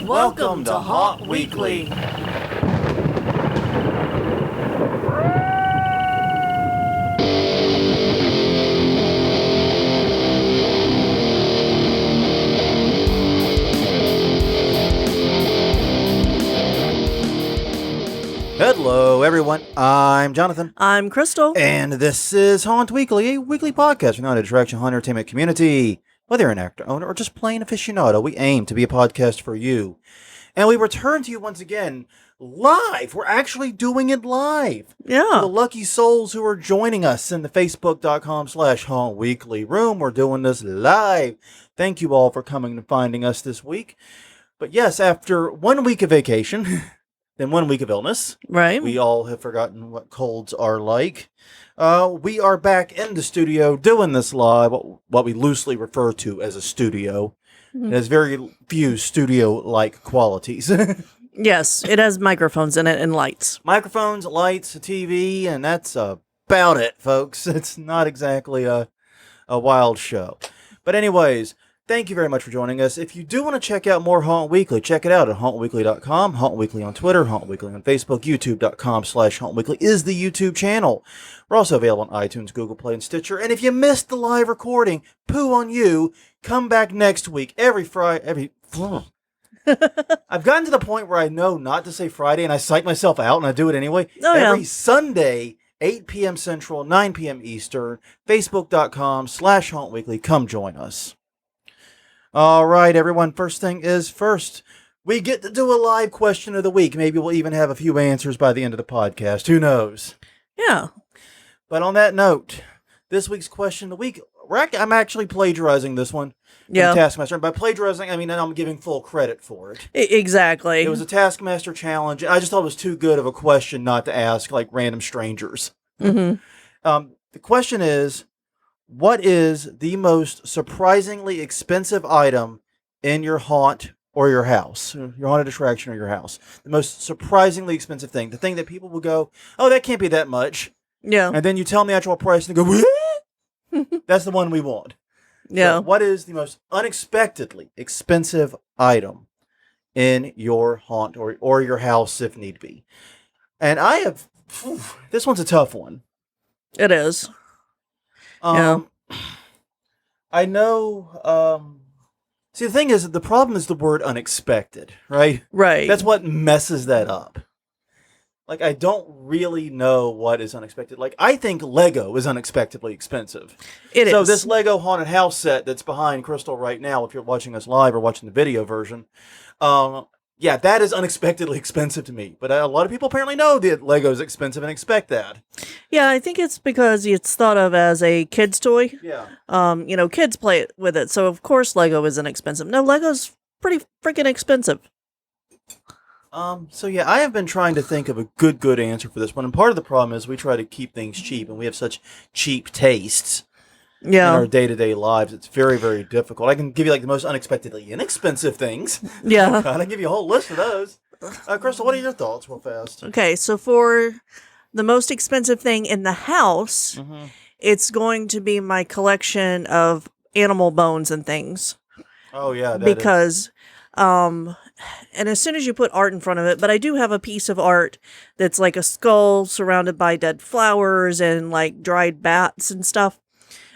Welcome to Haunt Weekly. Hello, everyone. I'm Jonathan. I'm Crystal. And this is Haunt Weekly, a weekly podcast from the Attraction Haunt Entertainment community. Whether you're an actor, owner, or just plain aficionado, we aim to be a podcast for you. And we return to you once again live. We're actually doing it live. Yeah. For the lucky souls who are joining us in the Facebook.com/Haunt Weekly room, we're doing this live. Thank you all for coming and finding us this week. But yes, after 1 week of vacation, then 1 week of illness. Right. We all have forgotten what colds are like. We are back in the studio doing this live, what we loosely refer to as a studio. Mm-hmm. It has very few studio-like qualities. Yes, it has microphones in it and lights. Microphones, lights, a TV, and that's about it, folks. It's not exactly a wild show. But anyways, thank you very much for joining us. If you do want to check out more Haunt Weekly, check it out at hauntweekly.com, Haunt Weekly on Twitter, Haunt Weekly on Facebook, youtube.com/Haunt Weekly is the YouTube channel. We're also available on iTunes, Google Play, and Stitcher. And if you missed the live recording, poo on you. Come back next week, every Friday, I've gotten to the point where I know not to say Friday, and I psych myself out, and I do it anyway. Every Sunday, 8 p.m. Central, 9 p.m. Eastern, facebook.com/Haunt Weekly. Come join us. All right, everyone. First thing is first. We get to do a live question of the week. Maybe we'll even have a few answers by the end of the podcast. Who knows? Yeah. But on that note, this week's question of the week, I'm actually plagiarizing this one from Taskmaster. And by plagiarizing, I mean I'm giving full credit for it. Exactly. It was a Taskmaster challenge. I just thought it was too good of a question not to ask like random strangers. Mm-hmm. The question is, what is the most surprisingly expensive item in your haunt or your house? Your haunted attraction or your house. The most surprisingly expensive thing. The thing that people will go, oh, that can't be that much. Yeah. And then you tell them the actual price and they go, what? That's the one we want. Yeah. So what is the most unexpectedly expensive item in your haunt or your house if need be? And I have, this one's a tough one. It is. I know, see, the thing is, the problem is the word unexpected, right? Right. That's what messes that up. Like, I don't really know what is unexpected. Like, I think Lego is unexpectedly expensive. It is. So this Lego haunted house set that's behind Crystal right now, if you're watching us live or watching the video version, yeah, that is unexpectedly expensive to me. But a lot of people apparently know that Lego is expensive and expect that. Yeah, I think it's because it's thought of as a kid's toy. Yeah. Kids play with it, so of course Lego isn't expensive. No, Lego's pretty freaking expensive. So yeah, I have been trying to think of a good answer for this one. And part of the problem is we try to keep things cheap, and we have such cheap tastes. Yeah. In our day-to-day lives, it's very, very difficult. I can give you like the most unexpectedly inexpensive things. Yeah. I can give you a whole list of those. Crystal, what are your thoughts real fast? Okay, so for the most expensive thing in the house, it's going to be my collection of animal bones and things. Oh, yeah. Because, and as soon as you put art in front of it, but I do have a piece of art that's like a skull surrounded by dead flowers and like dried bats and stuff.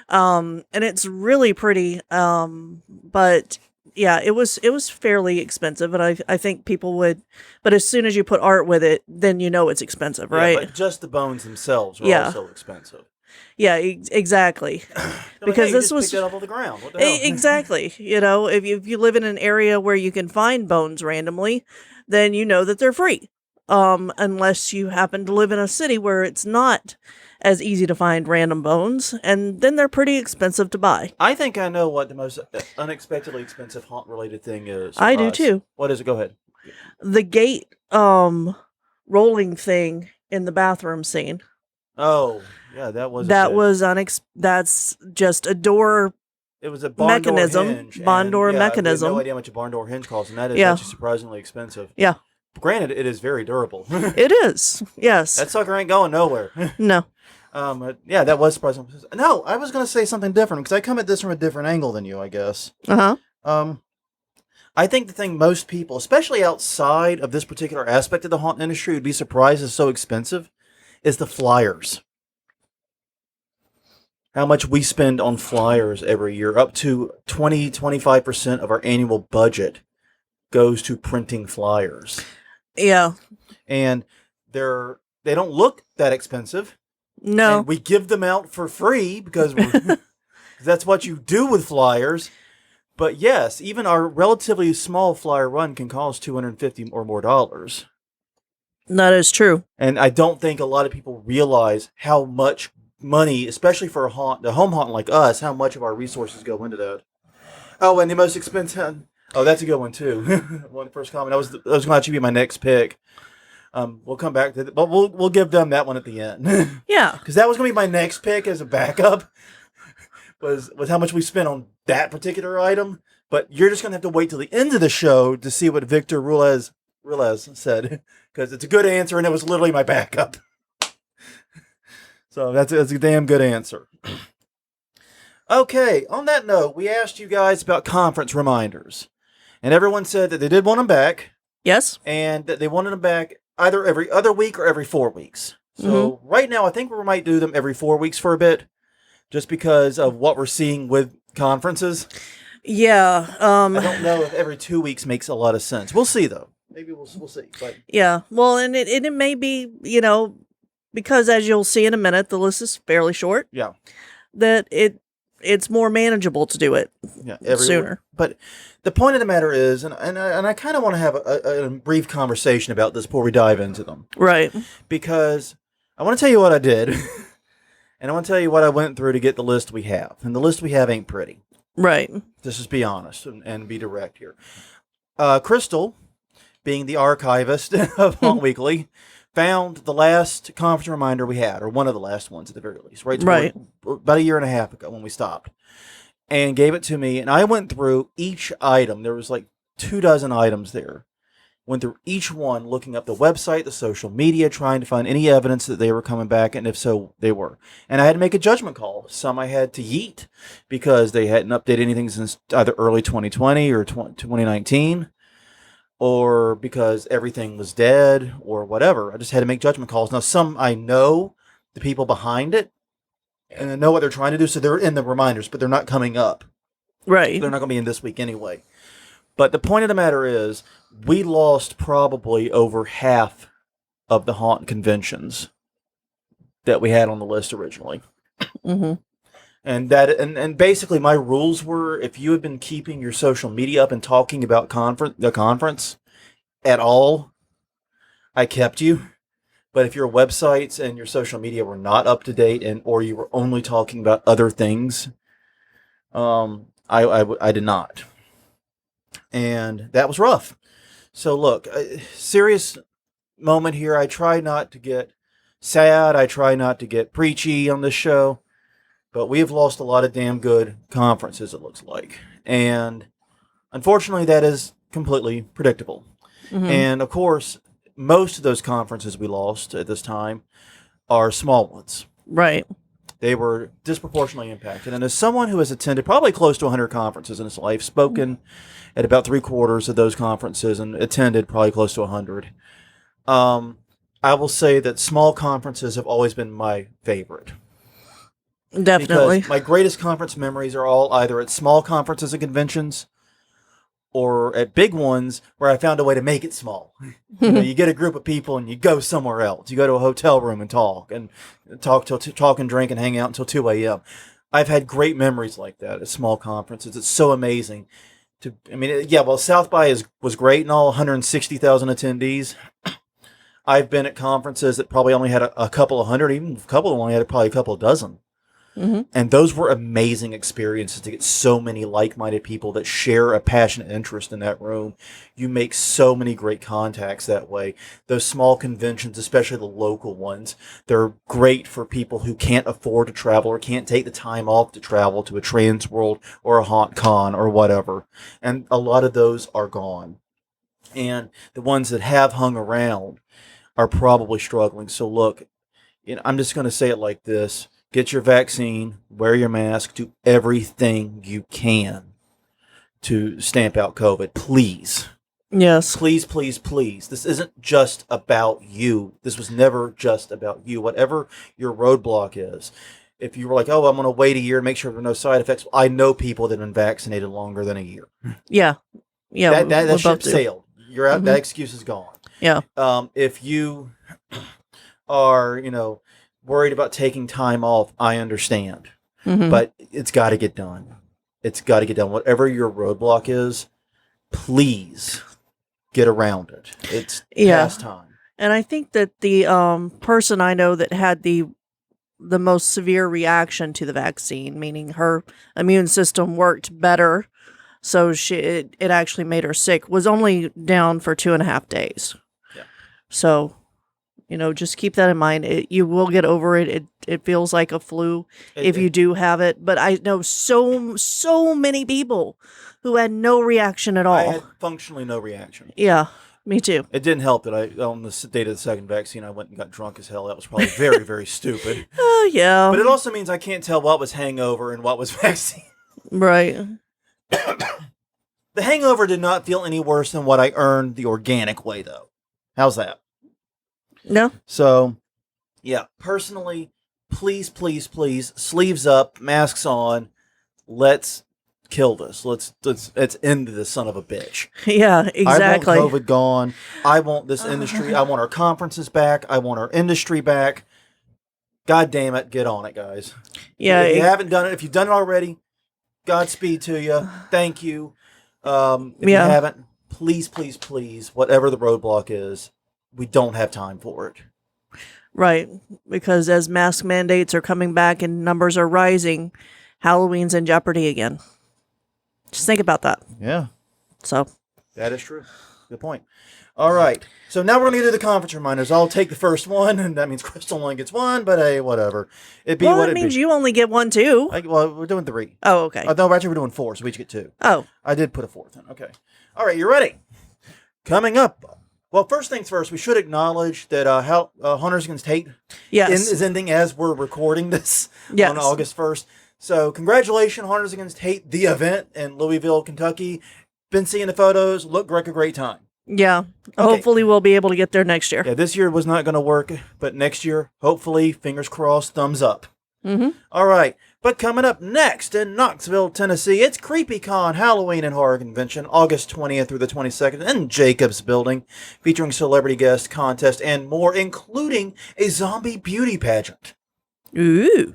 And it's really pretty. But yeah, it was fairly expensive, and I think people would, but as soon as you put art with it, then you know it's expensive, right? Yeah, but just the bones themselves are also expensive. Yeah, exactly. Because hey, this was picked it up off the ground. What the hell? Exactly. If you live in an area where you can find bones randomly, then you know that they're free. Unless you happen to live in a city where it's not as easy to find random bones, and then they're pretty expensive to buy. I think I know what the most unexpectedly expensive haunt-related thing is. I do too. What is it? Go ahead. The gate rolling thing in the bathroom scene. Oh, yeah, that was that's just a door. It was a barn mechanism, door hinge. Barn door mechanism. I have no idea how much a barn door hinge costs, and that is actually surprisingly expensive. Yeah. Granted, it is very durable. It is. Yes. That sucker ain't going nowhere. No. Yeah, that was surprising. No, I was going to say something different because I come at this from a different angle than you, I guess. Uh-huh. I think the thing most people, especially outside of this particular aspect of the haunt industry, would be surprised is so expensive, is the flyers. How much we spend on flyers every year, up to 25% of our annual budget goes to printing flyers. Yeah. And they don't look that expensive. No. And we give them out for free because that's what you do with flyers. But yes, even our relatively small flyer run can cost $250 or more. That is true. And I don't think a lot of people realize how much money, especially for a home haunt like us, how much of our resources go into that. Oh, and the most expensive. Oh, that's a good one too. One first comment. I was going to actually be my next pick. We'll come back to it, but we'll give them that one at the end. Yeah, because that was going to be my next pick as a backup. Was how much we spent on that particular item. But you're just going to have to wait till the end of the show to see what Victor Ruiz said, because it's a good answer and it was literally my backup. So that's a damn good answer. Okay, on that note, we asked you guys about conference reminders. And everyone said that they did want them back. Yes. And that they wanted them back either every other week or every 4 weeks. So right now, I think we might do them every 4 weeks for a bit, just because of what we're seeing with conferences. Yeah. I don't know if every 2 weeks makes a lot of sense. We'll see, though. Maybe we'll see. But yeah. Well, and it may be, because as you'll see in a minute, the list is fairly short. Yeah. That it's more manageable to do it sooner. But the point of the matter is, and I kind of want to have a brief conversation about this before we dive into them. Right. Because I want to tell you what I did, and I want to tell you what I went through to get the list we have. And the list we have ain't pretty. Right. Let's just be honest and be direct here. Crystal, being the archivist of Haunt Weekly, found the last conference reminder we had, or one of the last ones at the very least, right? About a year and a half ago when we stopped, and gave it to me. And I went through each item. There was like 24 items there. Went through each one, looking up the website, the social media, trying to find any evidence that they were coming back, and if so, they were. And I had to make a judgment call. Some I had to yeet because they hadn't updated anything since either early 2020 or 2019. Or because everything was dead, or whatever. I just had to make judgment calls. Now, some I know the people behind it, and I know what they're trying to do, so they're in the reminders, but they're not coming up. Right. They're not going to be in this week anyway. But the point of the matter is, we lost probably over half of the haunt conventions that we had on the list originally. Mm-hmm. And basically my rules were, if you had been keeping your social media up and talking about the conference at all, I kept you. But if your websites and your social media were not up to date, or you were only talking about other things, I did not. And that was rough. So look, a serious moment here. I try not to get sad. I try not to get preachy on this show. But we have lost a lot of damn good conferences, it looks like. And unfortunately, that is completely predictable. Mm-hmm. And of course, most of those conferences we lost at this time are small ones. Right. They were disproportionately impacted. And as someone who has attended probably close to 100 conferences in his life, spoken at about 3/4 of those conferences, and attended probably close to 100, I will say that small conferences have always been my favorite. Definitely. Because my greatest conference memories are all either at small conferences and conventions or at big ones where I found a way to make it small. You get a group of people and you go somewhere else. You go to a hotel room and talk and drink and hang out until 2 a.m. I've had great memories like that at small conferences. It's so amazing. South by was great and all, 160,000 attendees. I've been at conferences that probably only had a couple of hundred, even a couple of them only had probably a couple of dozen. Mm-hmm. And those were amazing experiences to get so many like-minded people that share a passionate interest in that room. You make so many great contacts that way. Those small conventions, especially the local ones, they're great for people who can't afford to travel or can't take the time off to travel to a Trans World or a Haunt Con or whatever. And a lot of those are gone. And the ones that have hung around are probably struggling. So look, I'm just going to say it like this. Get your vaccine, wear your mask, do everything you can to stamp out COVID. Please. Yes. Please, please, please. This isn't just about you. This was never just about you. Whatever your roadblock is. If you were like, oh, I'm going to wait a year and make sure there are no side effects. I know people that have been vaccinated longer than a year. Yeah. Yeah. That ship sailed. You're out. That excuse is gone. Yeah. If you are, worried about taking time off, I understand. But it's got to get done. It's got to get done. Whatever your roadblock is, please get around it. It's past time. And I think that the person I know that had the most severe reaction to the vaccine, meaning her immune system worked better, so it actually made her sick, was only down for 2.5 days. Yeah. So, just keep that in mind. You will get over it. It feels like a flu if you do have it. But I know so many people who had no reaction at all. I had functionally no reaction. Yeah, me too. It didn't help that on the date of the second vaccine, I went and got drunk as hell. That was probably very, very stupid. Oh, yeah. But it also means I can't tell what was hangover and what was vaccine. Right. The hangover did not feel any worse than what I earned the organic way, though. How's that? No. So, yeah, personally, please, please, please, sleeves up, masks on. Let's kill this. Let's end this son of a bitch. Yeah, exactly. I want COVID gone. I want this industry. I want our conferences back. I want our industry back. God damn it, get on it, guys. Yeah. If you haven't done it, if you've done it already, Godspeed to you. Thank you. If you haven't, please, please, please, whatever the roadblock is, we don't have time for it. Right. Because as mask mandates are coming back and numbers are rising, Halloween's in jeopardy again. Just think about that. Yeah. So. That is true. Good point. All right. So now we're going to get to the conference reminders. I'll take the first one, and that means Crystal only gets one, but hey, whatever. It means you only get one, too. We're doing 3. Oh, okay. No, actually, we're doing 4, so we each get 2. Oh. I did put a 4th in. Okay. All right, you ready? Coming up. Well, first things first, we should acknowledge that Hunters Against Hate is ending as we're recording this on August 1st. So congratulations, Hunters Against Hate, the event in Louisville, Kentucky. Been seeing the photos. Looked like a great time. Yeah. Okay. Hopefully we'll be able to get there next year. Yeah, this year was not going to work, but next year, hopefully, fingers crossed, thumbs up. All right. But coming up next in Knoxville, Tennessee, it's CreepyCon Halloween and Horror Convention, August 20th through the 22nd in Jacobs Building, featuring celebrity guest contest and more, including a zombie beauty pageant. Ooh.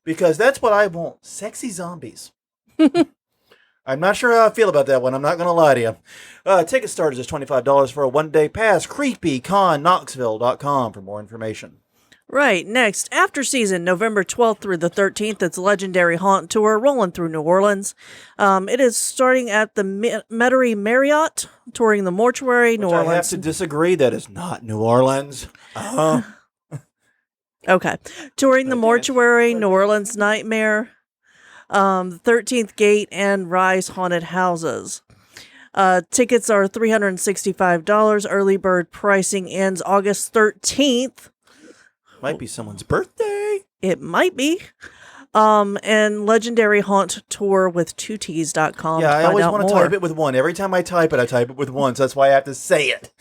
Because that's what I want. Sexy zombies. I'm not sure how I feel about that one. I'm not going to lie to you. Ticket starters is $25 for a one-day pass. CreepyConKnoxville.com for more information. Right. Next, after season, November 12th through the 13th, it's Legendary Haunt Tour rolling through New Orleans. It is starting at the Metairie Marriott, touring the Mortuary, New Orleans. I have to disagree. That is not New Orleans. Okay. Touring the Mortuary, New Orleans Nightmare, the 13th Gate, and Rise Haunted Houses. Tickets are $365. Early bird pricing ends August 13th. Might be someone's birthday. It might be. And Legendary Haunt Tour with 2Ts.com. Yeah, I always want to type it with 1. Every time I type it with 1. So that's why I have to say it.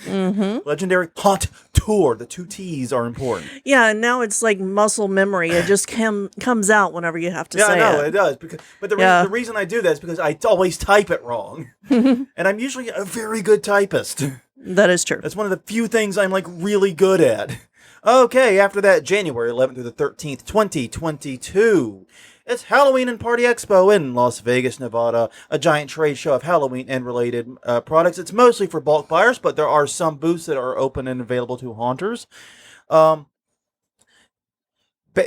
Legendary Haunt Tour. The 2 T's are important. Yeah, and now it's like muscle memory. It just comes out whenever you have to say it. Yeah, I know, it does. But the reason I do that is because I always type it wrong. And I'm usually a very good typist. That is true. That's one of the few things I'm like really good at. Okay, after that, January 11th through the 13th, 2022. It's Halloween and Party Expo in Las Vegas, Nevada, a giant trade show of Halloween and related products. It's mostly for bulk buyers, but there are some booths that are open and available to haunters. But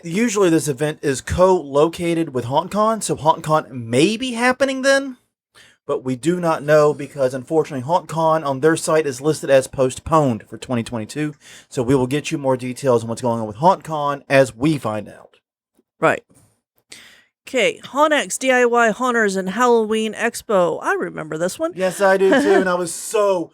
usually this event is co-located with HauntCon, so HauntCon may be happening then. But we do not know because, unfortunately, HauntCon on their site is listed as postponed for 2022. So we will get you more details on what's going on with HauntCon as we find out. Right. Okay, HauntX DIY Haunters and Halloween Expo. I remember this one. Yes, I do too. And I was so,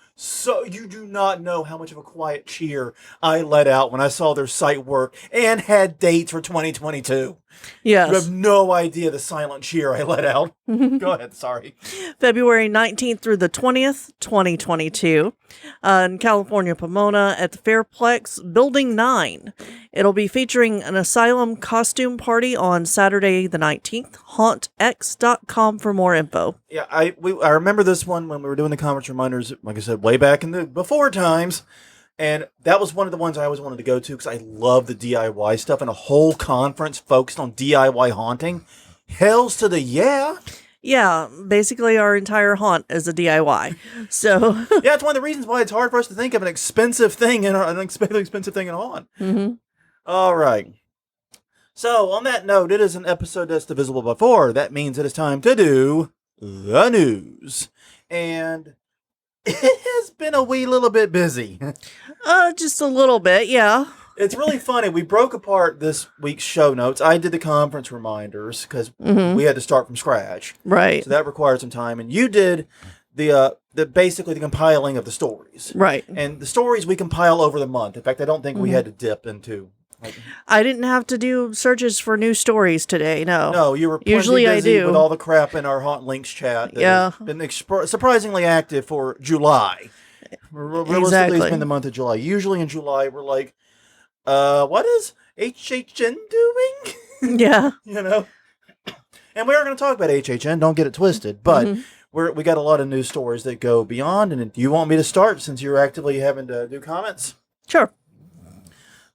you do not know how much of a quiet cheer I let out when I saw their site work and had dates for 2022. You have Yes. no idea the silent cheer I let out. Go ahead, sorry. February 19th through the 20th, 2022, in California, Pomona at the Fairplex, Building 9. It'll be featuring an asylum costume party on Saturday the 19th. HauntX.com for more info. Yeah, I remember this one when we were doing the conference reminders, like I said, way back in the before times. And that was one of the ones I always wanted to go to because I love the DIY stuff, and a whole conference focused on DIY haunting. Hells to the yeah. Yeah, basically our entire haunt is a DIY. So Yeah, it's one of the reasons why it's hard for us to think of an expensive thing in an expensive thing in a haunt. mhm. All right. So on that note, it is an episode that's divisible by 4. That means it is time to do the news, and it has been a wee little bit busy. Just a little bit, yeah. It's really funny. We broke apart this week's show notes. I did the conference reminders because we had to start from scratch. Right. So that required some time. And you did the basically the compiling of the stories. Right. And the stories we compile over the month. In fact, I don't think we had to dip into. I didn't have to do searches for new stories today. No. No, you were plenty Usually I busy do. with all the crap in our Haunt Links chat. That Yeah. has been surprisingly active for July. Realistically, Exactly. it's been the month of July. Usually in July, we're like, what is HHN doing? Yeah. You know? And we are going to talk about HHN, don't get it twisted, but we got a lot of news stories that go beyond. And do you want me to start since you're actively having to do comments? Sure.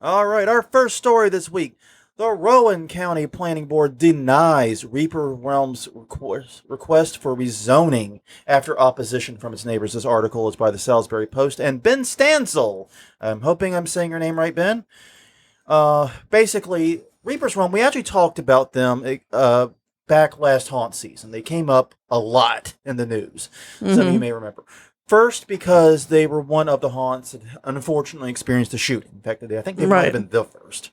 All right, our first story this week. The Rowan County Planning Board denies Reaper Realms' request for rezoning after opposition from its neighbors. This article is by the Salisbury Post and Ben Stansel. I'm hoping I'm saying your name right, Ben. Basically, Reaper's Realm, we actually talked about them back last haunt season. They came up a lot in the news. Some of you may remember. First, because they were one of the haunts that unfortunately experienced a shooting. In fact, I think they might have been the first.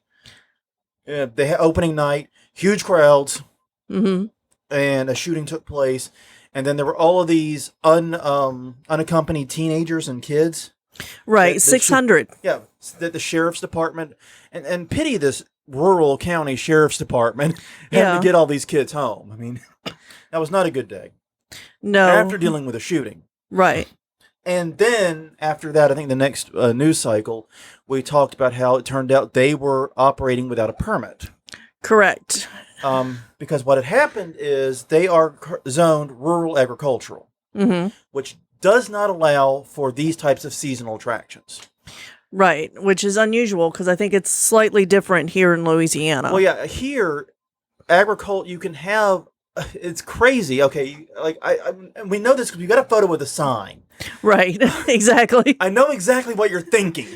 They had opening night, huge crowds, and a shooting took place. And then there were all of these unaccompanied teenagers and kids. Right, 600. Yeah, that the sheriff's department, and pity this rural county sheriff's department having to get all these kids home. I mean, that was not a good day. No. After dealing with a shooting. Right. And then after that, I think the next news cycle, we talked about how it turned out they were operating without a permit. Correct. Because what had happened is they are zoned rural agricultural, which does not allow for these types of seasonal attractions. Right, which is unusual because I think it's slightly different here in Louisiana. Well, yeah, here, agriculture, you can have, it's crazy. Okay, like and we know this because we got a photo with a sign. Right, exactly. I know exactly what you're thinking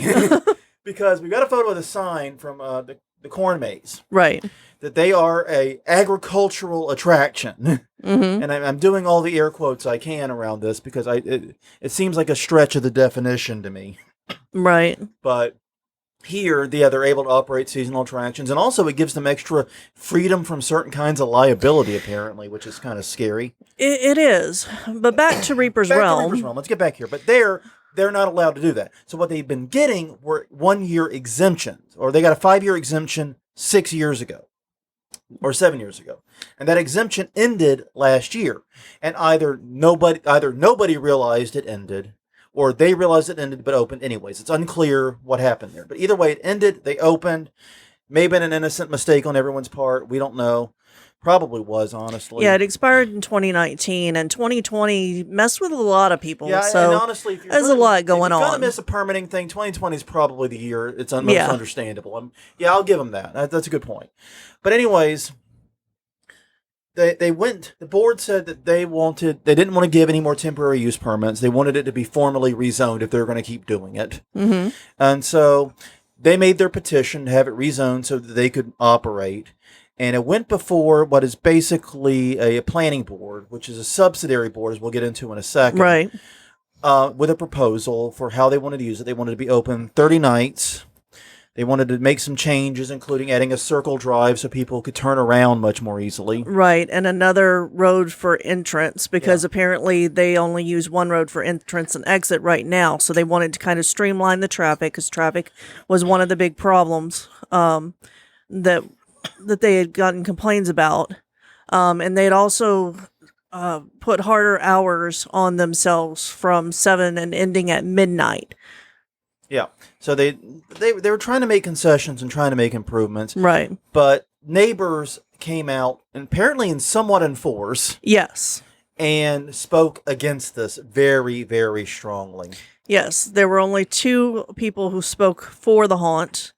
because we got a photo with a sign from the corn maze. Right. That they are a agricultural attraction. And I'm doing all the air quotes I can around this because it seems like a stretch of the definition to me. Right. But here, they're able to operate seasonal attractions, and also it gives them extra freedom from certain kinds of liability, apparently, which is kind of scary. It is. But back to Reaper's Realm. To Reaper's Realm. Let's get back here. But they're not allowed to do that. So what they've been getting were 1-year exemptions, or they got a 5-year exemption 6 years ago, or 7 years ago, and that exemption ended last year. And either nobody realized it ended, or they realized it ended but opened anyways. It's unclear what happened there. But either way, it ended, they opened. May have been an innocent mistake on everyone's part. We don't know. Probably was, honestly. Yeah, it expired in 2019, and 2020 messed with a lot of people. Yeah, so and honestly, if there's a lot going if you're on. going to miss a permitting thing, 2020 is probably the year. It's most understandable. I'll give them that. That's a good point. But anyways, the board said that they didn't want to give any more temporary use permits. They wanted it to be formally rezoned if they're going to keep doing it. And so they made their petition to have it rezoned so that they could operate. And it went before what is basically a planning board, which is a subsidiary board, as we'll get into in a second. Right. With a proposal for how they wanted to use it. They wanted to be open 30 nights. They wanted to make some changes, including adding a circle drive so people could turn around much more easily. Right, and another road for entrance, because apparently they only use one road for entrance and exit right now. So they wanted to kind of streamline the traffic, because traffic was one of the big problems that that they had gotten complaints about. And they'd also put harder hours on themselves from 7 and ending at midnight. Yeah. So they were trying to make concessions and trying to make improvements. Right. But neighbors came out, and apparently somewhat in force. Yes. And spoke against this very, very strongly. Yes. There were only 2 people who spoke for the haunt,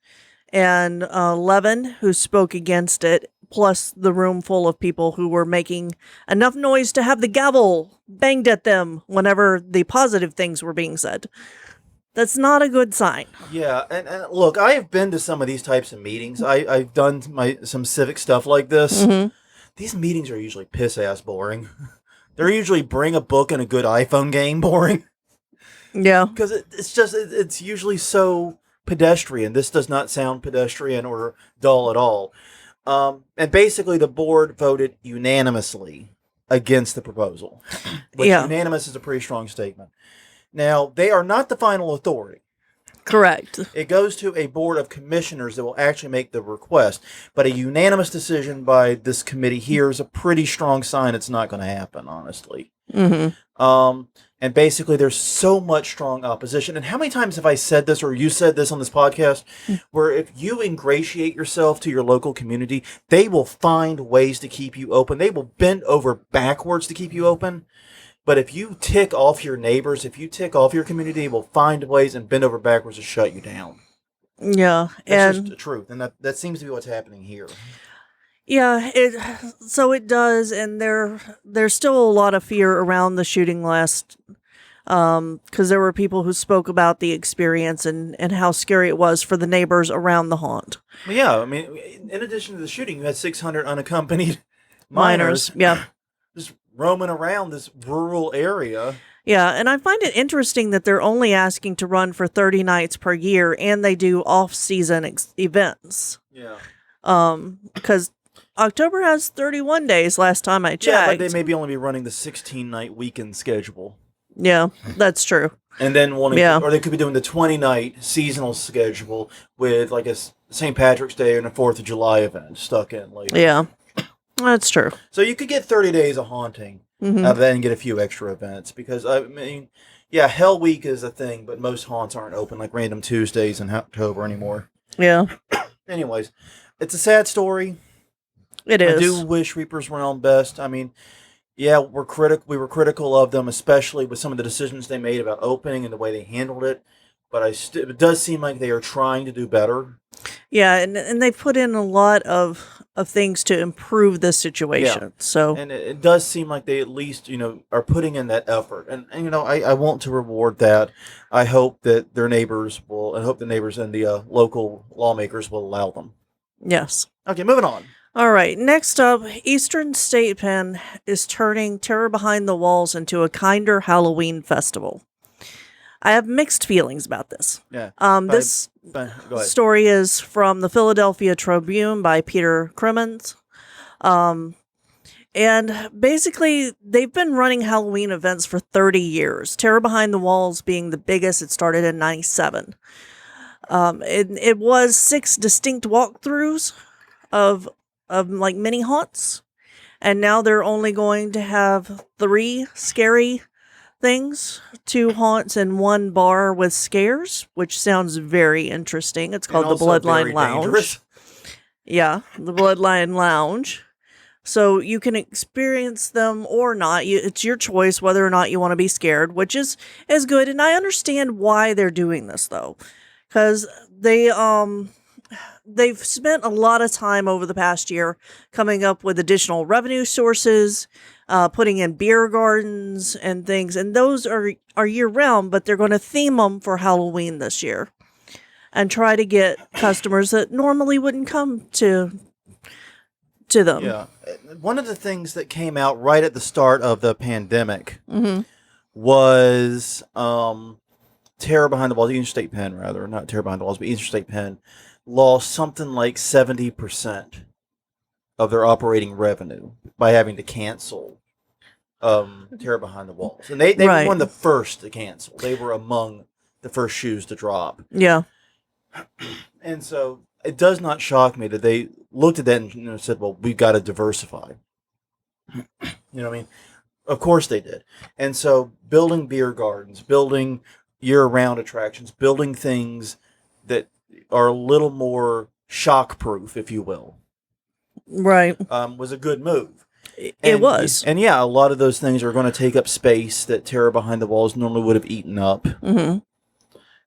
and 11 who spoke against it, plus the room full of people who were making enough noise to have the gavel banged at them whenever the positive things were being said. That's not a good sign. Yeah, and look, I have been to some of these types of meetings. I've done some civic stuff like this. Mm-hmm. These meetings are usually piss-ass boring. They're usually bring a book and a good iPhone game boring. Yeah. Because it's usually so pedestrian. This does not sound pedestrian or dull at all. And basically the board voted unanimously against the proposal. Which unanimous is a pretty strong statement. Now, they are not the final authority. Correct. It goes to a board of commissioners that will actually make the request. But a unanimous decision by this committee here is a pretty strong sign it's not going to happen, honestly. Mm-hmm. And basically, there's so much strong opposition. And how many times have I said this, or you said this on this podcast, where if you ingratiate yourself to your local community, they will find ways to keep you open. They will bend over backwards to keep you open. But if you tick off your neighbors, if you tick off your community, they will find ways and bend over backwards to shut you down. Yeah. That's just the truth. And that seems to be what's happening here. Yeah, it does, and there's still a lot of fear around the shooting last, because there were people who spoke about the experience and how scary it was for the neighbors around the haunt. Well, yeah, I mean, in addition to the shooting, you had 600 unaccompanied minors. Yeah. Just roaming around this rural area. Yeah, and I find it interesting that they're only asking to run for 30 nights per year, and they do off-season events. Yeah. Because October has 31 days last time I checked. Yeah, but they maybe only be running the 16-night weekend schedule. Yeah, that's true. And then or they could be doing the 20-night seasonal schedule with like a St. Patrick's Day and a 4th of July event stuck in later. Yeah, that's true. So you could get 30 days of haunting out of that and get a few extra events. Because, I mean, yeah, Hell Week is a thing, but most haunts aren't open like Random Tuesdays in October anymore. Yeah. Anyways, it's a sad story. It is. I do wish Reaper's Realm best. I mean, yeah, we were critical of them, especially with some of the decisions they made about opening and the way they handled it. But it does seem like they are trying to do better. Yeah, and they put in a lot of things to improve this situation. Yeah. So, and it does seem like they at least, are putting in that effort. And I want to reward that. I hope that their neighbors I hope the neighbors and the local lawmakers will allow them. Yes. Okay, moving on. All right, next up, Eastern State Penn is turning Terror Behind the Walls into a kinder Halloween festival. I have mixed feelings about this. Yeah. This go ahead. story is from the Philadelphia Tribune by Peter Crimmins. And basically, they've been running Halloween events for 30 years. Terror Behind the Walls being the biggest. It started in 97. It was 6 distinct walkthroughs of like mini haunts, and now they're only going to have 3 scary things, 2 haunts and 1 bar with scares, which sounds very interesting. It's called the Bloodline Lounge. Dangerous. Yeah, the Bloodline Lounge. So you can experience them or not. It's your choice whether or not you want to be scared, which is good. And I understand why they're doing this though, because they've spent a lot of time over the past year coming up with additional revenue sources, putting in beer gardens and things. And those are year round, but they're going to theme them for Halloween this year and try to get customers that normally wouldn't come to them. Yeah. One of the things that came out right at the start of the pandemic was Terror Behind the Walls, Eastern State Penn, rather. Not Terror Behind the Walls, but Eastern State Penn lost something like 70% of their operating revenue by having to cancel Terror Behind the Walls. And they were one of the first to cancel. They were among the first shoes to drop. Yeah. And so it does not shock me that they looked at that and said, well, we've got to diversify. You know what I mean? Of course they did. And so building beer gardens, building year-round attractions, building things that are a little more shock-proof, if you will, Right. was a good move. It was. And yeah, a lot of those things are going to take up space that Terror Behind the Walls normally would have eaten up. Mm-hmm.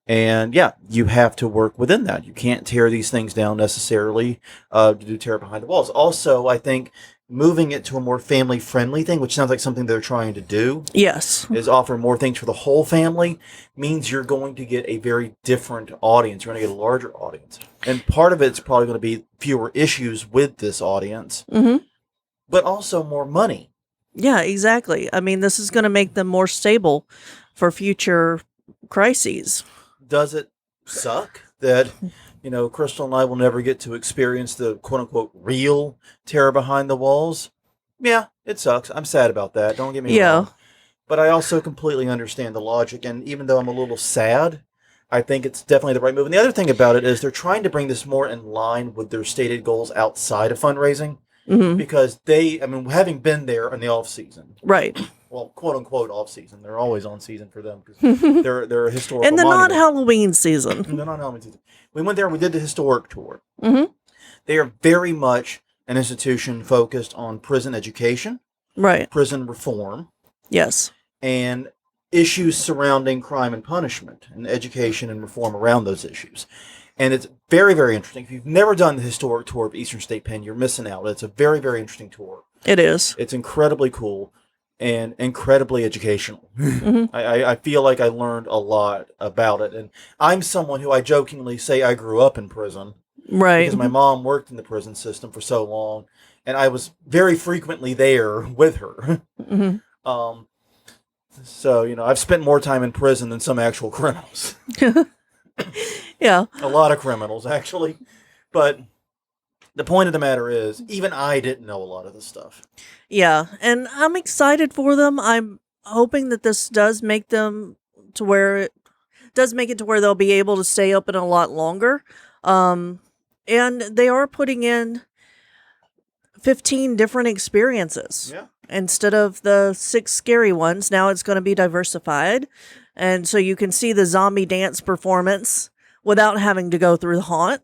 And yeah, you have to work within that. You can't tear these things down necessarily to do Terror Behind the Walls. Also, I think moving it to a more family-friendly thing, which sounds like something they're trying to do, Yes. is offer more things for the whole family, means you're going to get a very different audience. You're going to get a larger audience. And part of it's probably going to be fewer issues with this audience, Mm-hmm. but also more money. Yeah, exactly. I mean, this is going to make them more stable for future crises. Does it suck that, Crystal and I will never get to experience the quote-unquote real Terror Behind the Walls? Yeah, it sucks. I'm sad about that. Don't get me wrong. But I also completely understand the logic, and even though I'm a little sad, I think it's definitely the right move. And the other thing about it is they're trying to bring this more in line with their stated goals outside of fundraising, Mm-hmm. because having been there in the off-season, Right. well, quote-unquote off-season, they're always on-season for them, because they're a historical In the monument. non-Halloween season. They're not Halloween season. We went there and we did the historic tour. Mm-hmm. They are very much an institution focused on prison education, Right. prison reform, Yes. and issues surrounding crime and punishment, and education and reform around those issues. And it's very, very interesting. If you've never done the historic tour of Eastern State Penn, you're missing out. It's a very, very interesting tour. It is. It's incredibly cool and incredibly educational. Mm-hmm. I feel like I learned a lot about it. And I'm someone who I jokingly say I grew up in prison. Right. Because my mom worked in the prison system for so long, and I was very frequently there with her. Mm-hmm. So, I've spent more time in prison than some actual criminals. Yeah. A lot of criminals, actually. But the point of the matter is, even I didn't know a lot of this stuff. Yeah. And I'm excited for them. I'm hoping that this does make them to where it does make it to where they'll be able to stay open a lot longer. And they are putting in 15 different experiences. Yeah. Instead of the 6 scary ones, now it's going to be diversified. And so you can see the zombie dance performance without having to go through the haunt.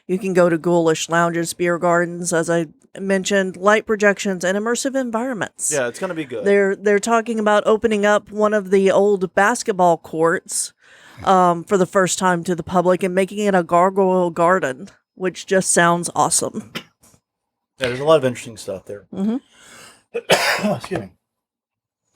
You can go to ghoulish lounges, beer gardens, as I mentioned, light projections, and immersive environments. Yeah, it's going to be good. They're talking about opening up one of the old basketball courts for the first time to the public and making it a gargoyle garden, which just sounds awesome. Yeah, there's a lot of interesting stuff there. Mm-hmm. Excuse me.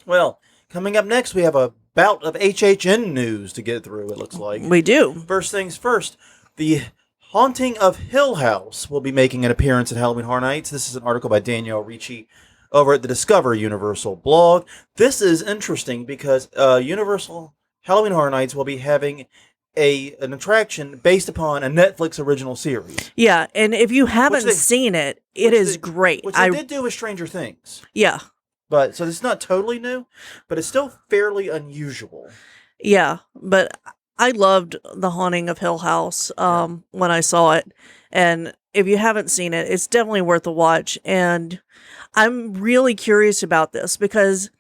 Well, coming up next, we have a bout of HHN news to get through, it looks like. We do. First things first, the Haunting of Hill House will be making an appearance at Halloween Horror Nights. This is an article by Danielle Ricci over at the Discover Universal blog. This is interesting because Universal Halloween Horror Nights will be having an attraction based upon a Netflix original series. Yeah, and if you haven't seen it, it is great. Which they did do with Stranger Things. Yeah. But so it's not totally new, but it's still fairly unusual. Yeah, but I loved The Haunting of Hill House when I saw it. And if you haven't seen it, it's definitely worth a watch. And I'm really curious about this because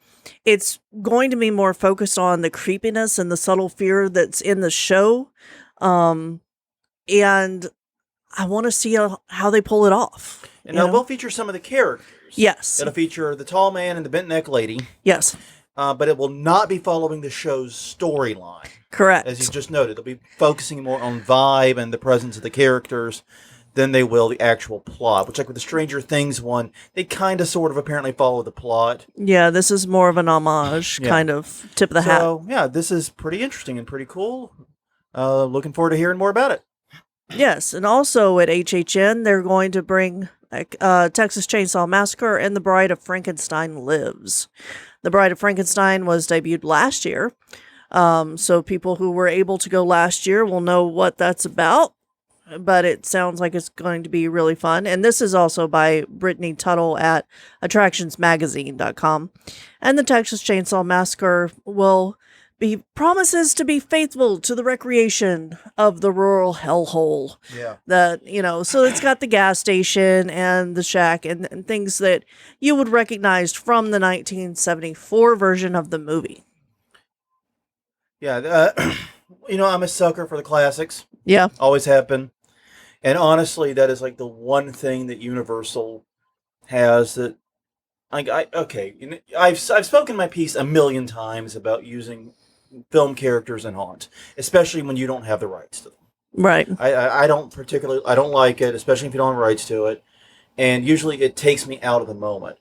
it's going to be more focused on the creepiness and the subtle fear that's in the show. And I want to see how they pull it off. And it will feature some of the characters. Yes. It'll feature the tall man and the bent neck lady. Yes. But it will not be following the show's storyline. Correct. As you just noted. They'll be focusing more on vibe and the presence of the characters than they will the actual plot. Which, like with the Stranger Things one, they kind of sort of apparently follow the plot. Yeah, this is more of an homage, kind of tip of the hat. So, yeah, this is pretty interesting and pretty cool. Looking forward to hearing more about it. Yes, and also at HHN, they're going to bring Texas Chainsaw Massacre and The Bride of Frankenstein Lives. The Bride of Frankenstein was debuted last year, so people who were able to go last year will know what that's about, but it sounds like it's going to be really fun. And this is also by Brittany Tuttle at attractionsmagazine.com. And the Texas Chainsaw Massacre will promises to be faithful to the recreation of the rural hellhole. Yeah. That, so it's got the gas station and the shack and things that you would recognize from the 1974 version of the movie. Yeah. I'm a sucker for the classics. Yeah. Always have been. And honestly, that is like the one thing that Universal has that, I've spoken my piece a million times about using film characters in Haunt, especially when you don't have the rights to them. Right. I don't like it, especially if you don't have rights to it. And usually it takes me out of the moment.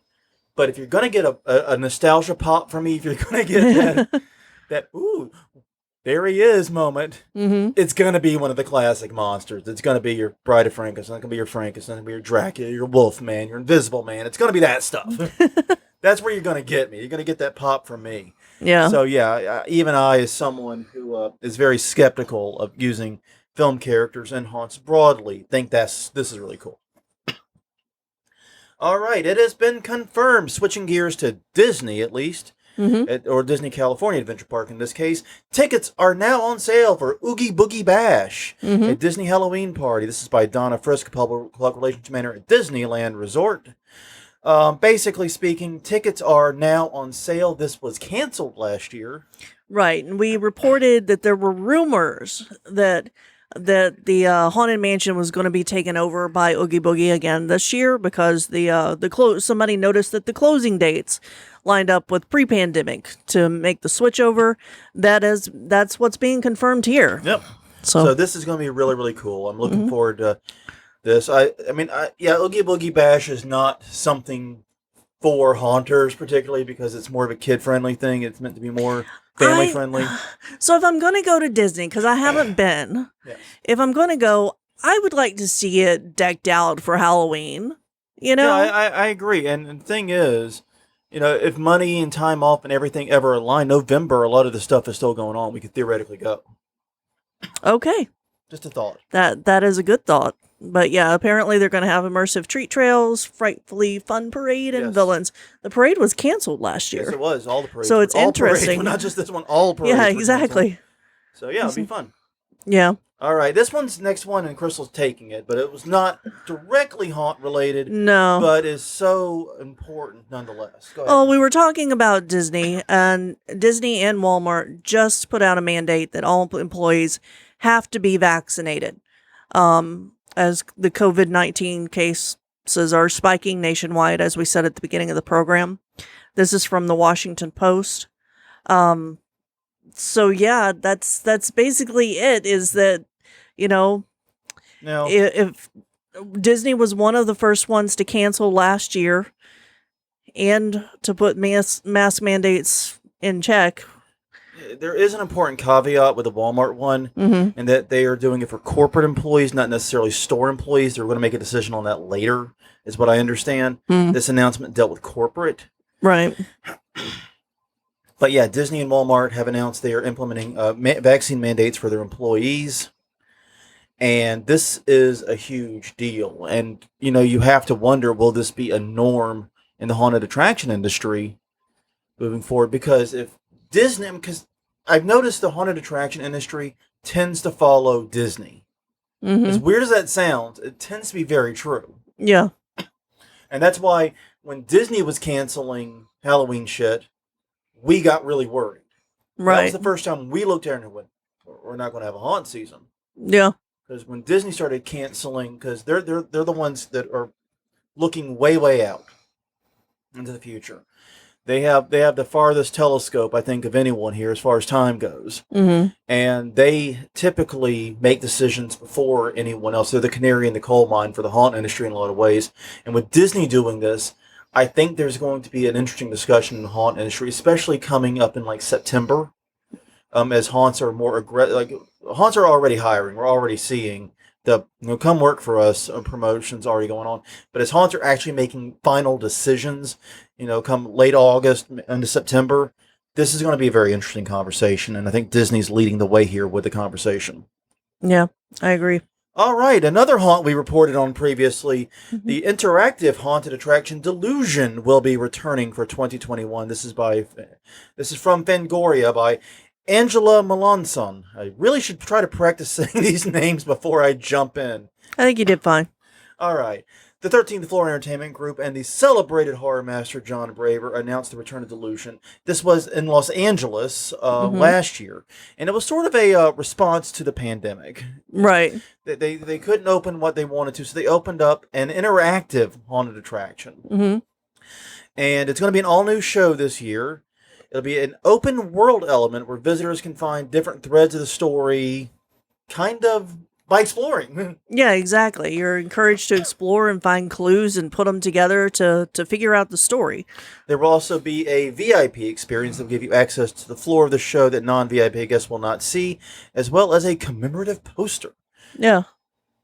But if you're going to get a nostalgia pop from me, if you're going to get that, ooh, there he is moment, it's going to be one of the classic monsters. It's going to be your Bride of Frankenstein. It's going to be your Frankenstein. It's going to be your Dracula, your Wolfman, your Invisible Man. It's going to be that stuff. That's where you're going to get me. You're going to get that pop from me. Yeah. So, yeah, even I, as someone who is very skeptical of using film characters and haunts broadly, think this is really cool. All right, it has been confirmed, switching gears to Disney at least, or Disney California Adventure Park in this case. Tickets are now on sale for Oogie Boogie Bash, a Disney Halloween party. This is by Donna Frisk, Public Relations Manager at Disneyland Resort. Basically speaking, tickets are now on sale. This was canceled last year. Right, and we reported that there were rumors that the Haunted Mansion was going to be taken over by Oogie Boogie again this year because somebody noticed that the closing dates lined up with pre-pandemic to make the switch over. That's what's being confirmed here. Yep. So this is going to be really, really cool. I'm looking forward to this. Oogie Boogie Bash is not something for haunters particularly because it's more of a kid-friendly thing. It's meant to be more family-friendly. So if I'm going to go to Disney, because I haven't been, if I'm going to go, I would like to see it decked out for Halloween, Yeah, I agree. And the thing is, if money and time off and everything ever align, November, a lot of the stuff is still going on. We could theoretically go. Okay. Just a thought. That is a good thought. But yeah, apparently they're going to have immersive treat trails, frightfully fun parade, and villains. The parade was canceled last year. Yes, it was. All the parades. So it's all interesting. Parades, not just this one, all parades. Yeah, exactly. So yeah, it'll be fun. Yeah. All right, next one, and Crystal's taking it, but it was not directly haunt related. No. But is so important nonetheless. Go ahead. Oh, we were talking about Disney, and Disney and Walmart just put out a mandate that all employees have to be vaccinated. As the COVID-19 cases are spiking nationwide, as we said at the beginning of the program. This is from the Washington Post. So yeah, that's basically it, is that, now, if Disney was one of the first ones to cancel last year and to put mask mandates in check. There is an important caveat with the Walmart one, and that they are doing it for corporate employees, not necessarily store employees. They're going to make a decision on that later, is what I understand. This announcement dealt with corporate. Right. But yeah, Disney and Walmart have announced they are implementing vaccine mandates for their employees. And this is a huge deal. And, you have to wonder, will this be a norm in the haunted attraction industry moving forward? Because because I've noticed the haunted attraction industry tends to follow Disney. As weird as that sounds, it tends to be very true. Yeah. And that's why when Disney was canceling Halloween shit, we got really worried. Right. That was the first time we looked at it and went, we're not going to have a haunt season. Yeah. Because when Disney started canceling, because they're the ones that are looking way out into the future. They have the farthest telescope, I think, of anyone here as far as time goes. And they typically make decisions before anyone else. They're the canary in the coal mine for the haunt industry in a lot of ways. And with Disney doing this, I think there's going to be an interesting discussion in the haunt industry, especially coming up in like September, as haunts are more aggressive. Like, haunts are already hiring. We're already seeing the come work for us promotions already going on. But as haunts are actually making final decisions, come late August into September, this is going to be a very interesting conversation. And I think Disney's leading the way here with the conversation. Yeah, I agree. All right, another haunt we reported on previously, the interactive haunted attraction Delusion will be returning for 2021. This is from Fangoria by Angela Melanson. I really should try to practice saying these names before I jump in. I think you did fine. All right. The 13th Floor Entertainment Group and the celebrated horror master John Braver announced the return of Delusion. This was in Los Angeles last year, and it was sort of a response to the pandemic. Right. They couldn't open what they wanted to, so they opened up an interactive haunted attraction. Mm-hmm. And it's going to be an all-new show this year. It'll be an open world element where visitors can find different threads of the story, kind of by exploring. Yeah, exactly. You're encouraged to explore and find clues and put them together to figure out the story. There will also be a VIP experience that will give you access to the floor of the show that non-VIP guests will not see, as well as a commemorative poster. Yeah.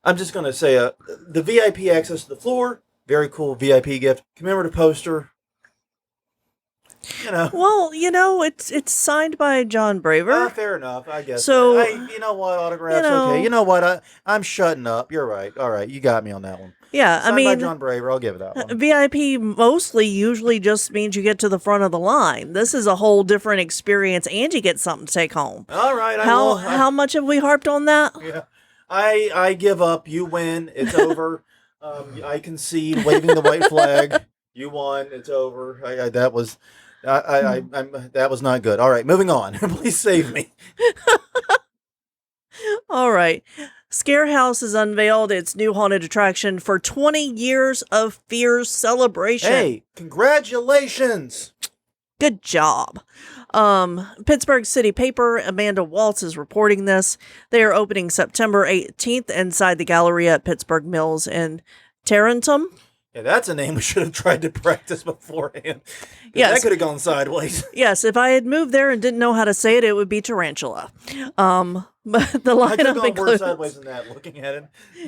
I'm just going to say the VIP access to the floor, very cool VIP gift, commemorative poster. You know. Well, it's signed by John Braver. Fair enough, I guess. So, you know what, autographs, okay. You know what, I'm shutting up. You're right. All right, you got me on that one. Yeah, Signed by John Braver, I'll give it that one. VIP mostly usually just means you get to the front of the line. This is a whole different experience, and you get something to take home. All right. How much have we harped on that? Yeah, I give up. You win. It's over. I concede. Waving the white flag. You won. It's over. That was not good. All right, moving on. Please save me. All right. Scarehouse has unveiled its new haunted attraction for 20 years of Fear's celebration. Hey, congratulations. Good job. Pittsburgh City Paper, Amanda Waltz is reporting this. They are opening September 18th inside the Galleria at Pittsburgh Mills in Tarentum. Yeah, that's a name we should have tried to practice beforehand. Yes. That could have gone sideways. Yes, if I had moved there and didn't know how to say it, it would be tarantula. But the I could have lineup gone includes... worse sideways than that, looking at it.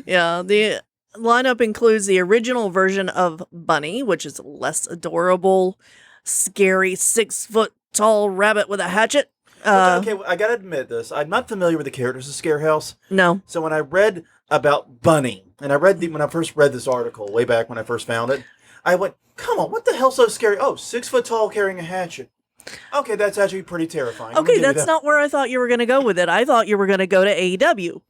Yeah, the lineup includes the original version of Bunny, which is a less adorable, scary 6-foot-tall rabbit with a hatchet. Okay, I gotta admit this. I'm not familiar with the characters of Scarehouse. No. So when I read about Bunny, and when I first read this article, way back when I first found it, I went, come on, what the hell's so scary? Oh, 6 foot tall carrying a hatchet. Okay, that's actually pretty terrifying. Okay, that's not where I thought you were going to go with it. I thought you were going to go to AEW.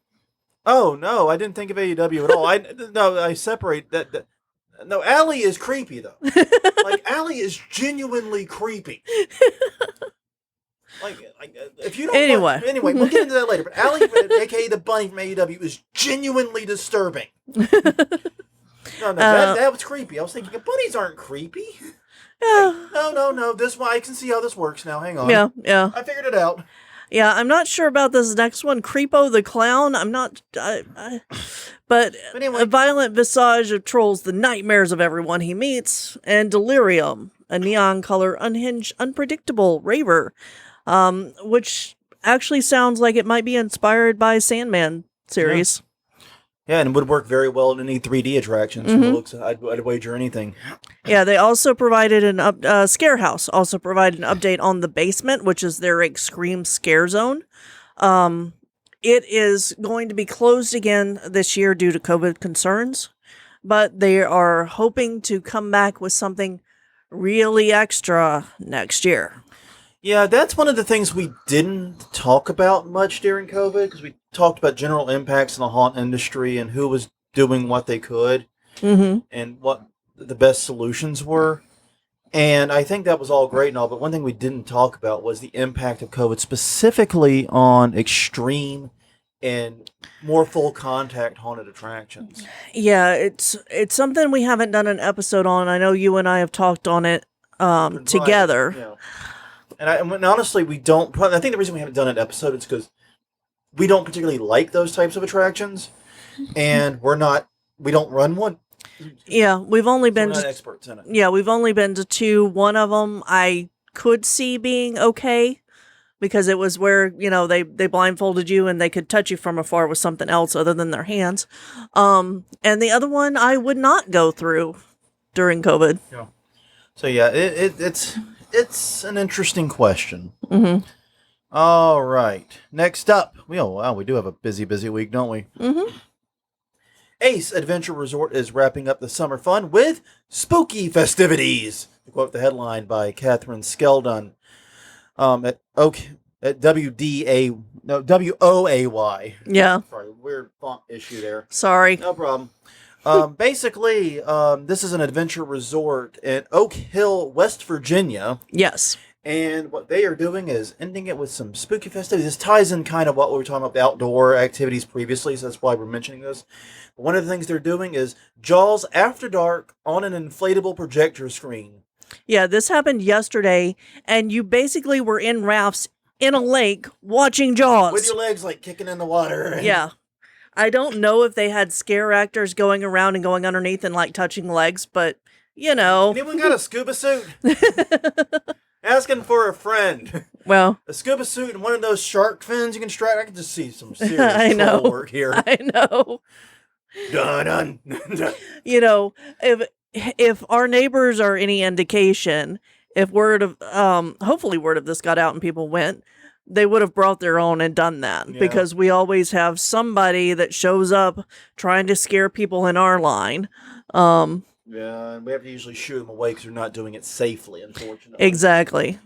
Oh, no, I didn't think of AEW at all. I separate that. No, Allie is creepy, though. Like, Allie is genuinely creepy. Like, if you don't... Anyway, we'll get into that later. But Allie, a.k.a. the Bunny from AEW, is genuinely disturbing. That was creepy. I was thinking, bunnies aren't creepy. Yeah. Like, no. This one, I can see how this works now. Hang on. Yeah. I figured it out. Yeah, I'm not sure about this next one. Creepo the Clown. I'm not... But anyway, a violent visage of trolls the nightmares of everyone he meets. And Delirium, a neon color, unhinged, unpredictable raver. Which actually sounds like it might be inspired by Sandman series. Yeah, and would work very well in any 3D attractions. Mm-hmm. I'd wager anything. Yeah, they also provided Scarehouse also provided an update on the basement, which is their extreme scare zone. It is going to be closed again this year due to COVID concerns, but they are hoping to come back with something really extra next year. Yeah, that's one of the things we didn't talk about much during COVID, because we talked about general impacts in the haunt industry and who was doing what they could and what the best solutions were. And I think that was all great and all, but one thing we didn't talk about was the impact of COVID specifically on extreme and more full contact haunted attractions. Yeah, it's something we haven't done an episode on. I know you and I have talked on it together. Yeah. And honestly, we don't... I think the reason we haven't done an episode is because we don't particularly like those types of attractions, and we don't run one. Yeah, we've only been... We're not experts in it. Yeah, we've only been to 2. One of them I could see being okay, because it was where, they blindfolded you and they could touch you from afar with something else other than their hands. And the other one I would not go through during COVID. Yeah. So yeah, it's an interesting question. Mm-hmm. All right. Next up, we do have a busy week, don't we? Mm-hmm. Ace Adventure Resort is wrapping up the summer fun with spooky festivities. To quote the headline by Catherine Skeldon. At WOAY. Yeah. Sorry, weird font issue there. Sorry. No problem. Basically, this is an adventure resort in Oak Hill, West Virginia. Yes. And what they are doing is ending it with some spooky festivities. This ties in kind of what we were talking about, the outdoor activities previously, so that's why we're mentioning this. But one of the things they're doing is Jaws After Dark on an inflatable projector screen. Yeah, this happened yesterday, and you basically were in rafts in a lake watching Jaws. With your legs, like, kicking in the water. Yeah. I don't know if they had scare actors going around and going underneath and, like, touching legs, but, you know. Anyone got a scuba suit? Asking for a friend. Well, A scuba suit and one of those shark fins you can strap. I can just see some serious I know. troll work here. I know. Dun, dun. You know, if our neighbors are any indication, if hopefully word of this got out and people went, they would have brought their own and done that, Yeah. because we always have somebody that shows up trying to scare people in our line. Yeah, and we have to usually shoo them away because they're not doing it safely, unfortunately. Exactly.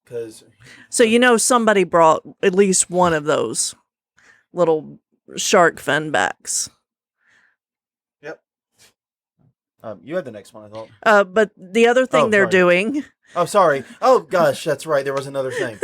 Because So, somebody brought at least one of those little shark fin backs. you had the next one, I thought. But the other thing Oh, they're sorry. doing, Oh, sorry. Oh, gosh, that's right. There was another thing.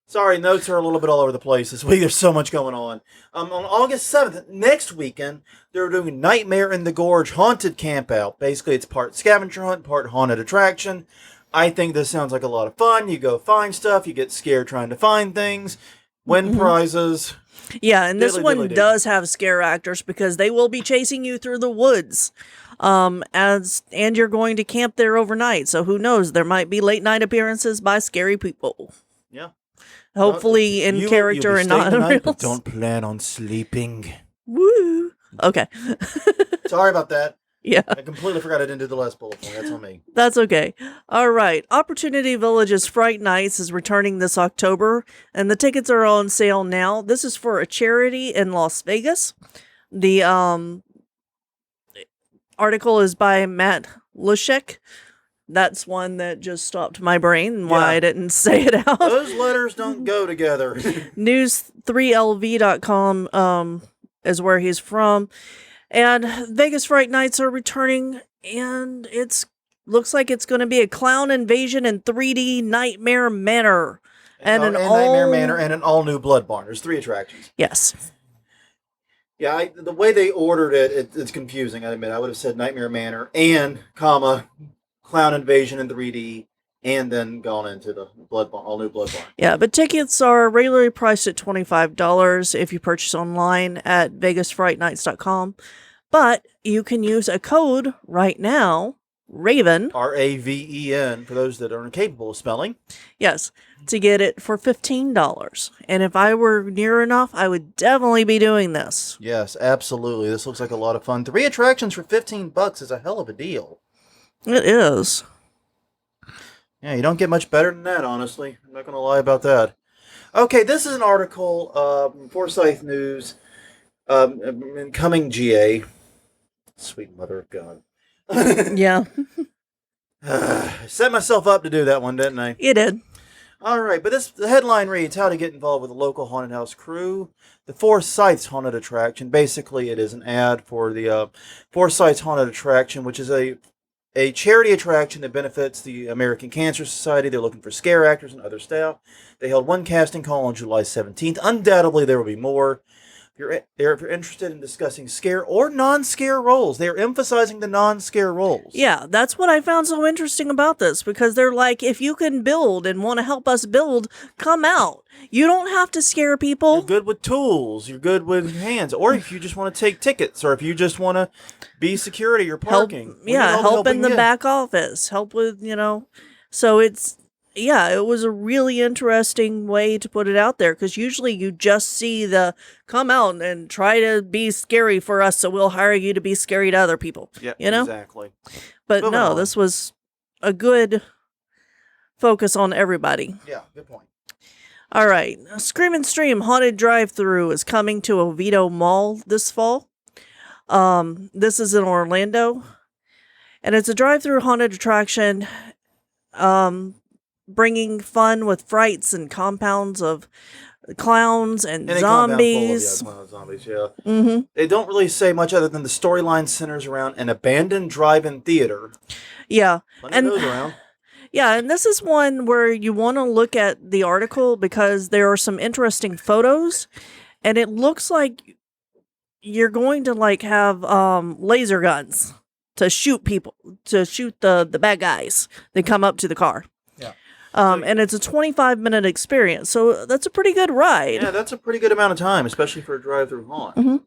Sorry, notes are a little bit all over the place this week. There's so much going on. On August 7th, next weekend, they're doing Nightmare in the Gorge Haunted Campout. Basically, it's part scavenger hunt, part haunted attraction. I think this sounds like a lot of fun. You go find stuff, you get scared trying to find things, win prizes. yeah, and this Diddly one diddly do. does have scare actors because they will be chasing you through the woods. And you're going to camp there overnight. So who knows? There might be late night appearances by scary people. Yeah. Hopefully in character and not in real. but don't plan on sleeping. Woo. Okay. Sorry about that. Yeah, I completely forgot I didn't do the last bullet point. That's on me. that's okay. All right. Opportunity Village's Fright Nights is returning this October, and the tickets are on sale now. This is for a charity in Las Vegas. The article is by Matt Lushek. That's one that just stopped my brain and why Yeah. I didn't say it out. Those letters don't go together. News3lv.com is where he's from. And Vegas Fright Nights are returning, and looks like it's going to be a clown invasion in 3D Nightmare Manor. And Nightmare Manor and an all-new Blood Barn. There's 3 attractions. Yes. Yeah, the way they ordered it's confusing, I admit. I would have said Nightmare Manor and, Clown Invasion in 3D, and then gone into the Blood Barn, all-new Blood Barn. Yeah, but tickets are regularly priced at $25 if you purchase online at vegasfrightnights.com. But you can use a code right now, RAVEN, RAVEN, for those that are incapable of spelling. yes, to get it for $15. And if I were near enough, I would definitely be doing this. Yes, absolutely. This looks like a lot of fun. 3 attractions for $15 is a hell of a deal. It is. Yeah, you don't get much better than that, honestly. I'm not going to lie about that. Okay, this is an article from Forsyth News, coming GA. Sweet mother of God. Yeah, I set myself up to do that one, didn't I? you did. All right, but the headline reads, How to Get Involved with a Local Haunted House Crew. The Forsyth's Haunted Attraction. Basically, it is an ad for the Forsyth's Haunted Attraction, which is a charity attraction that benefits the American Cancer Society. They're looking for scare actors and other staff. They held one casting call on July 17th. Undoubtedly, there will be more. If you're interested in discussing scare or non-scare roles, they are emphasizing the non-scare roles. Yeah, that's what I found so interesting about this, because they're like, if you can build and want to help us build, come out. You don't have to scare people. You're good with tools. You're good with hands. Or if you just want to take tickets, or if you just want to be security or parking. Help, We need yeah, all the help we in can the get. back office. Help with, So it was a really interesting way to put it out there, because usually you just see the come out and try to be scary for us, so we'll hire you to be scary to other people. Yeah, you know? exactly. But Moving no, on. this was a good focus on everybody. Yeah, good point. All right. Scream and Stream Haunted Drive-Thru is coming to Oviedo Mall this fall. This is in Orlando. And it's a drive-through haunted attraction. bringing fun with frights and compounds of clowns and Any compound full of, zombies. clown zombies, yeah. Mm-hmm. They don't really say much other than the storyline centers around an abandoned drive-in theater. Yeah. Plenty of those around. Yeah, and this is one where you want to look at the article because there are some interesting photos, and it looks like you're going to like have laser guns to shoot people, to shoot the bad guys that come up to the car. Yeah. And it's a 25-minute experience, so that's a pretty good ride. Yeah, that's a pretty good amount of time, especially for a drive-through haunt. Mm-hmm.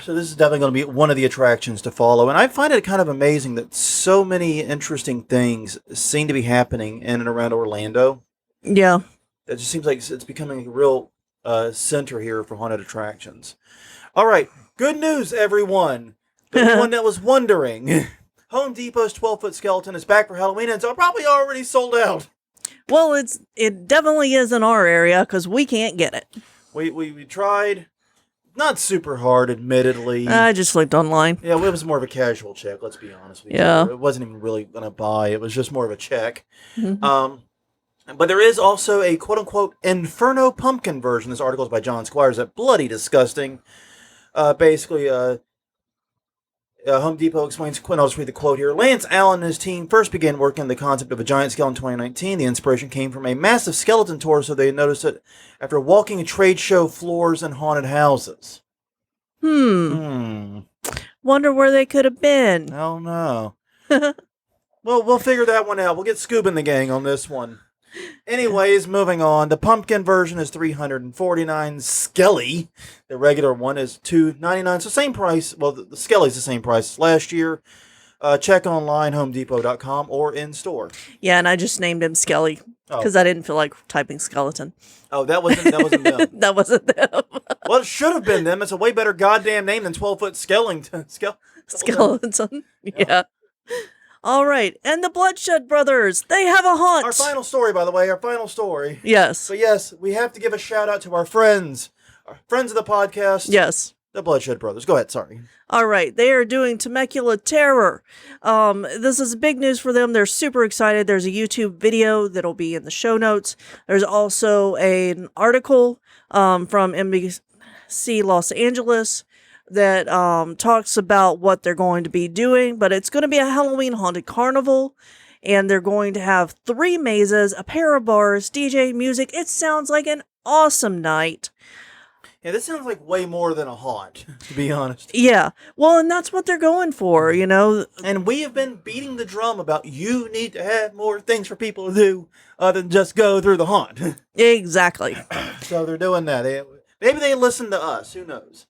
So this is definitely going to be one of the attractions to follow. And I find it kind of amazing that so many interesting things seem to be happening in and around Orlando. Yeah. It just seems like it's becoming a real center here for haunted attractions. All right. Good news, everyone. Anyone that was wondering, Home Depot's 12-foot skeleton is back for Halloween, and it's probably already sold out. Well, it definitely is in our area because we can't get it. We tried. Not super hard, admittedly. I just looked online. Yeah, it was more of a casual check, let's be honest with you. Yeah. It wasn't even really going to buy. It was just more of a check. Mm-hmm. But there is also a quote-unquote Inferno Pumpkin version. This article is by John Squires. That bloody disgusting. Basically, Home Depot explains, I'll just read the quote here. Lance Allen and his team first began working on the concept of a giant skeleton in 2019. The inspiration came from a massive skeleton tour, so they noticed it after walking trade show floors and haunted houses. Wonder where they could have been. I don't know. Well, we'll figure that one out. We'll get Scoob and the gang on this one. Anyways, moving on. The pumpkin version is $349 Skelly. The regular one is $299. So same price. Well, the Skelly's the same price as last year. Check online, homedepot.com, or in store. Yeah, and I just named him Skelly because I didn't feel like typing skeleton. Oh, that wasn't them. That wasn't them. Well, it should have been them. It's a way better goddamn name than 12-foot skeleton. Skeleton. Yeah. All right. And the Bloodshed Brothers. They have a haunt. Our final story, by the way. Our final story. Yes. So, yes, we have to give a shout out to our friends. Our friends of the podcast. Yes. The Bloodshed Brothers. Go ahead. Sorry. All right. They are doing Temecula Terror. This is big news for them. They're super excited. There's a YouTube video that'll be in the show notes. There's also an article from NBC Los Angeles that talks about what they're going to be doing, but it's going to be a Halloween haunted carnival, and they're going to have 3 mazes, a pair of bars, DJ, music. It sounds like an awesome night. Yeah, this sounds like way more than a haunt, to be honest. Yeah, well, and that's what they're going for, you know. And we have been beating the drum about you need to have more things for people to do other than just go through the haunt. Exactly. So they're doing that. Maybe they listen to us. Who knows?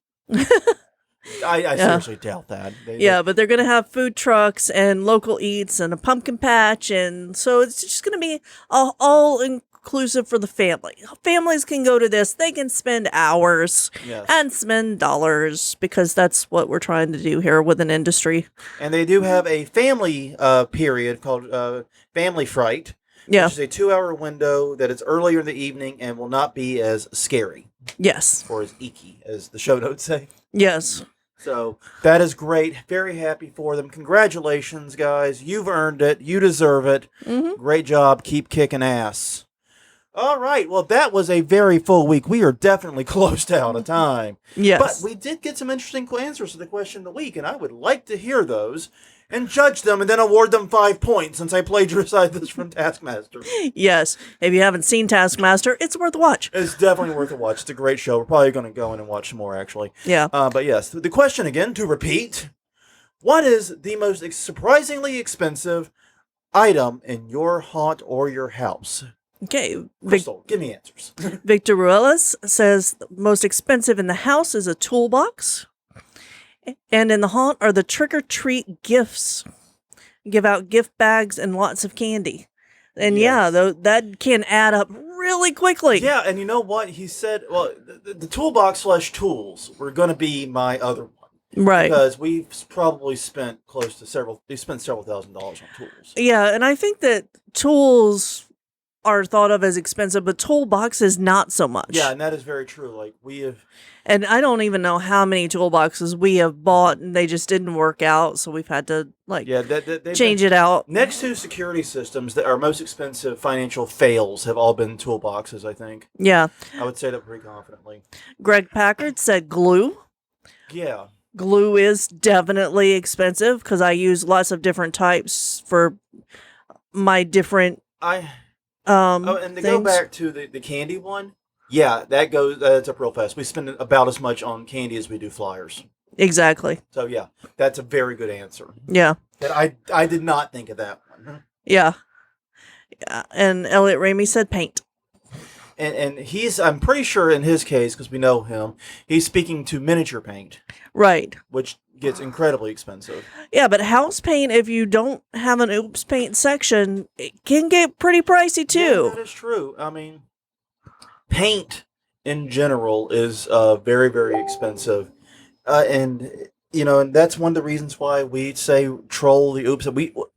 I seriously doubt that. But they're going to have food trucks and local eats and a pumpkin patch. And so it's just going to be all inclusive for the family. Families can go to this. They can spend hours and spend dollars because that's what we're trying to do here with an industry. And they do have a family period called Family Fright. Yeah. Which is a 2-hour window that is earlier in the evening and will not be as scary. Yes. Or as icky, as the show notes say. Yes. So that is great. Very happy for them. Congratulations, guys. You've earned it. You deserve it. Mm-hmm. Great job. Keep kicking ass. All right. Well, that was a very full week. We are definitely close to out of time. Yes. But we did get some interesting answers to the question of the week, and I would like to hear those and judge them and then award them 5 points since I plagiarized this from Taskmaster. Yes. If you haven't seen Taskmaster, it's worth a watch. It's definitely worth a watch. It's a great show. We're probably going to go in and watch some more, actually. Yeah. But yes, the question again, to repeat, what is the most surprisingly expensive item in your haunt or your house? Okay. Crystal, give me answers. Victor Ruelas says the most expensive in the house is a toolbox. And in the haunt are the trick-or-treat gifts. Give out gift bags and lots of candy. And that can add up really quickly. Yeah, and you know what? He said, well, the toolbox / tools were going to be my other one. Right. Because we've probably spent several $1,000s on tools. Yeah, and I think that tools are thought of as expensive, but toolboxes not so much. Yeah, and that is very true. Like we have. And I don't even know how many toolboxes we have bought and they just didn't work out, so we've had to change it out. Next to security systems, that our most expensive financial fails have all been toolboxes, I think. Yeah. I would say that pretty confidently. Greg Packard said glue. Yeah. Glue is definitely expensive because I use lots of different types for my different and to things. go back to the candy one, yeah, that's up real fast. We spend about as much on candy as we do flyers. Exactly. So yeah, that's a very good answer. Yeah. That I did not think of that one. Yeah. And Elliot Ramey said paint. And I'm pretty sure in his case, because we know him, he's speaking to miniature paint. Right. Which gets incredibly expensive. Yeah, but house paint, if you don't have an oops paint section, it can get pretty pricey too. Yeah, that is true. I mean, paint in general is very, very expensive. And that's one of the reasons why we say troll the oops.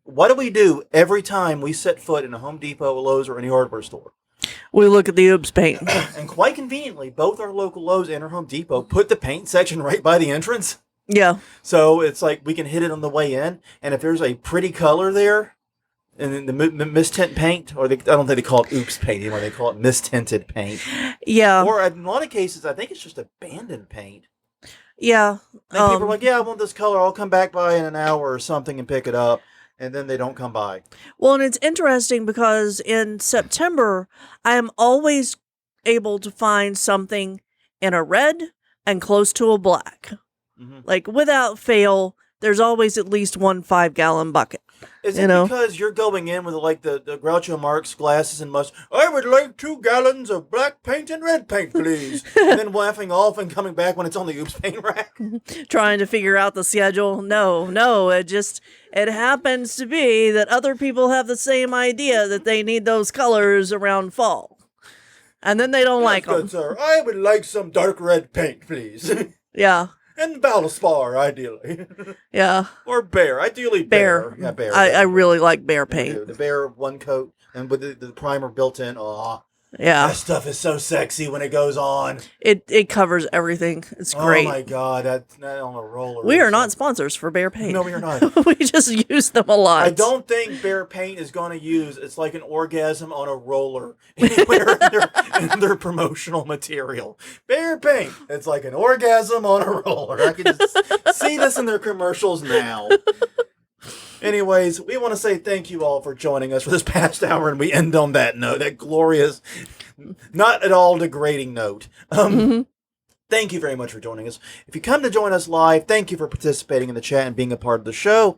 What do we do every time we set foot in a Home Depot, a Lowe's, or any hardware store? We look at the oops paint. And quite conveniently, both our local Lowe's and our Home Depot put the paint section right by the entrance. Yeah. So it's like we can hit it on the way in, and if there's a pretty color there, and then the mist-tint paint, I don't think they call it oops paint anymore, they call it mist-tinted paint. Yeah. Or in a lot of cases, I think it's just abandoned paint. Yeah. And people are like, yeah, I want this color, I'll come back by in an hour or something and pick it up. And then they don't come by. Well, and it's interesting because in September, I am always able to find something in a red and close to a black. Mm-hmm. Like, without fail, there's always at least one 5-gallon bucket. Is it because you're going in with like the Groucho Marx glasses and must, I would like 2 gallons of black paint and red paint, please. And then laughing off and coming back when it's on the oops paint rack? Trying to figure out the schedule. No, it happens to be that other people have the same idea that they need those colors around fall. And then they don't like them. Good, sir. I would like some dark red paint, please. Yeah. And Valspar, ideally. Yeah. Or Bear. Ideally Bear. Yeah, Bear. I really like Bear paint. The Bear one coat and with the primer built in. Oh, yeah. That stuff is so sexy when it goes on. It covers everything. It's great. Oh my God, that's not on a roller. We are not sponsors for Bear paint. No, we are not. We just use them a lot. I don't think Bear paint is going to use it's like an orgasm on a roller anywhere in their promotional material. Bear paint, it's like an orgasm on a roller. I can just see this in their commercials now. Anyways, we want to say thank you all for joining us for this past hour, and we end on that note, that glorious, not at all degrading note. Thank you very much for joining us. If you come to join us live, thank you for participating in the chat and being a part of the show.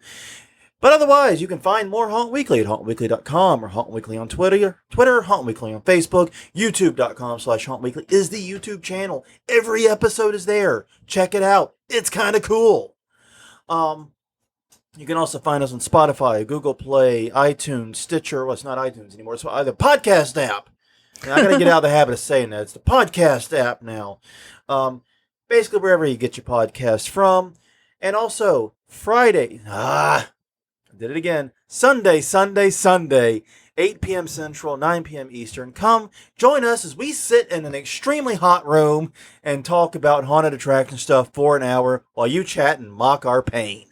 But otherwise, you can find more Haunt Weekly at hauntweekly.com or Haunt Weekly on Twitter, Haunt Weekly on Facebook, youtube.com/Haunt Weekly is the YouTube channel. Every episode is there. Check it out. It's kind of cool. You can also find us on Spotify, Google Play, iTunes, Stitcher. Well, it's not iTunes anymore. It's the podcast app. And I got to get out of the habit of saying that. It's the podcast app now. Basically, wherever you get your podcast from. And also, Friday. I did it again. Sunday, 8 p.m. Central, 9 p.m. Eastern. Come join us as we sit in an extremely hot room and talk about haunted attraction stuff for an hour while you chat and mock our pain.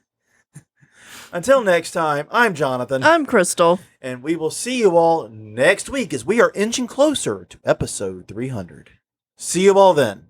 Until next time, I'm Jonathan. I'm Crystal. And we will see you all next week as we are inching closer to episode 300. See you all then.